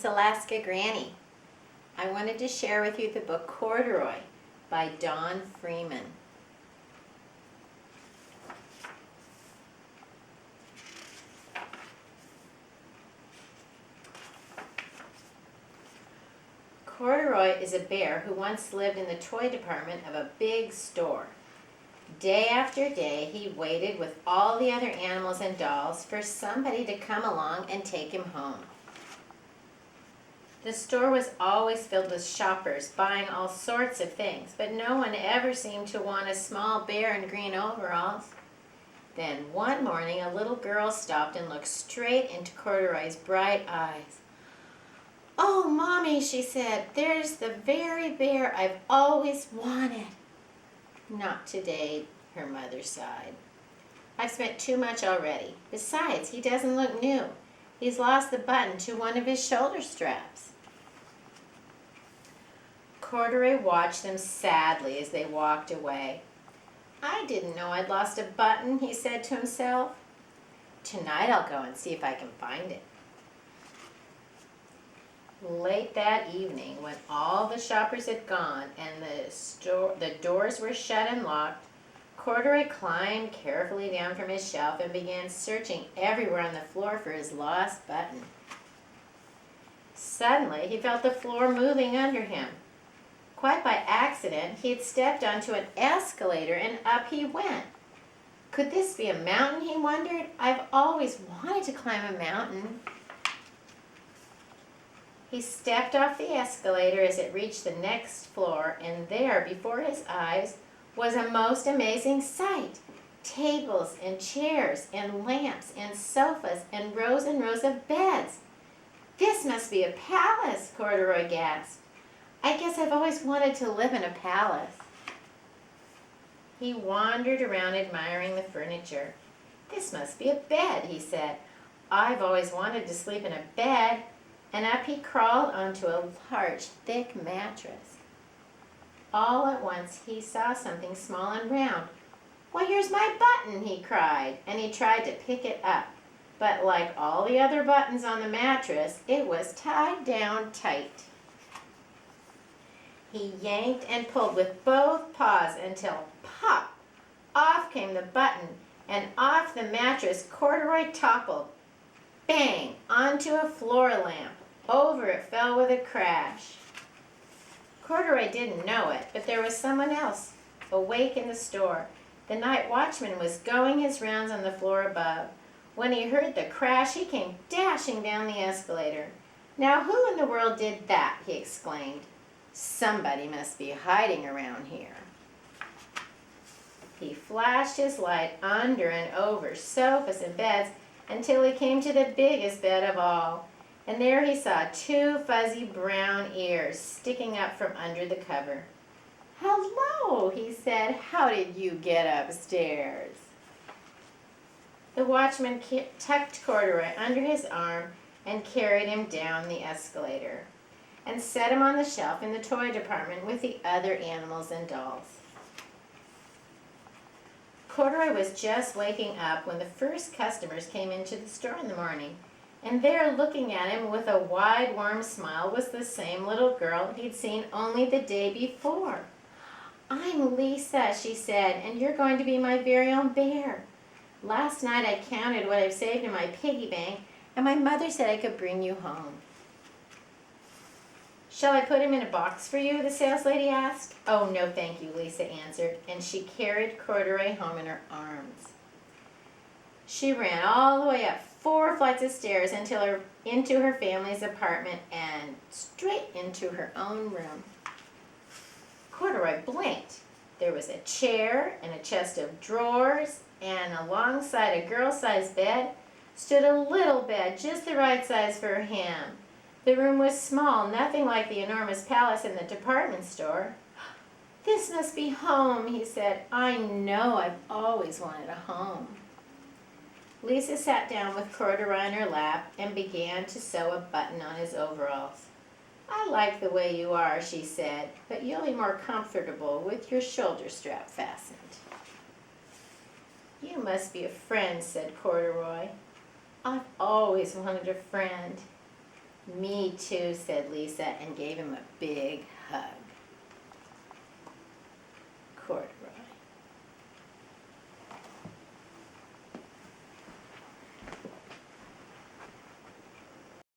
it's AlaskaGranny. I wanted to share with you the book Corduroy by Don Freeman. Corduroy is a bear who once lived in the toy department of a big store. Day after day, he waited with all the other animals and dolls for somebody to come along and take him home. The store was always filled with shoppers buying all sorts of things, but no one ever seemed to want a small bear in green overalls. Then one morning, a little girl stopped and looked straight into Corduroy's bright eyes. "Oh, Mommy," she said, "there's the very bear I've always wanted." "Not today," her mother sighed. "I've spent too much already. Besides, he doesn't look new. He's lost the button to one of his shoulder straps." Corduroy watched them sadly as they walked away. "I didn't know I'd lost a button," he said to himself. "Tonight I'll go and see if I can find it." Late that evening, when all the shoppers had gone and the doors were shut and locked, Corduroy climbed carefully down from his shelf and began searching everywhere on the floor for his lost button. Suddenly, he felt the floor moving under him. Quite by accident, he had stepped onto an escalator and up he went. Could this be a mountain, he wondered? I've always wanted to climb a mountain. He stepped off the escalator as it reached the next floor, and there, before his eyes, was a most amazing sight. Tables and chairs and lamps and sofas and rows of beds. "This must be a palace," Corduroy gasped. "I guess I've always wanted to live in a palace." He wandered around admiring the furniture. "This must be a bed," he said. "I've always wanted to sleep in a bed." And up he crawled onto a large, thick mattress. All at once he saw something small and round. "Why, here's my button," he cried, and he tried to pick it up. But like all the other buttons on the mattress, it was tied down tight. He yanked and pulled with both paws until pop! Off came the button, and off the mattress Corduroy toppled. Bang! Onto a floor lamp. Over it fell with a crash. Corduroy didn't know it, but there was someone else awake in the store. The night watchman was going his rounds on the floor above. When he heard the crash, he came dashing down the escalator. "Now who in the world did that?" he exclaimed. "Somebody must be hiding around here." He flashed his light under and over sofas and beds until he came to the biggest bed of all. And there he saw two fuzzy brown ears sticking up from under the cover. "Hello," he said. "How did you get upstairs?" The watchman tucked Corduroy under his arm and carried him down the escalator and set him on the shelf in the toy department with the other animals and dolls. Corduroy was just waking up when the first customers came into the store in the morning. And there, looking at him with a wide, warm smile, was the same little girl he'd seen only the day before. "I'm Lisa," she said, "and you're going to be my very own bear. Last night I counted what I've saved in my piggy bank, and my mother said I could bring you home." "Shall I put him in a box for you?" the saleslady asked. "Oh, no, thank you," Lisa answered, and she carried Corduroy home in her arms. She ran all the way up 4 flights of stairs into her family's apartment and straight into her own room. Corduroy blinked. There was a chair and a chest of drawers, and alongside a girl-sized bed stood a little bed just the right size for him. The room was small, nothing like the enormous palace in the department store. "This must be home," he said. "I know I've always wanted a home." Lisa sat down with Corduroy in her lap and began to sew a button on his overalls. "I like the way you are," she said, "but you'll be more comfortable with your shoulder strap fastened." "You must be a friend," said Corduroy. "I've always wanted a friend." Me too, said Lisa, and gave him a big hug. Corduroy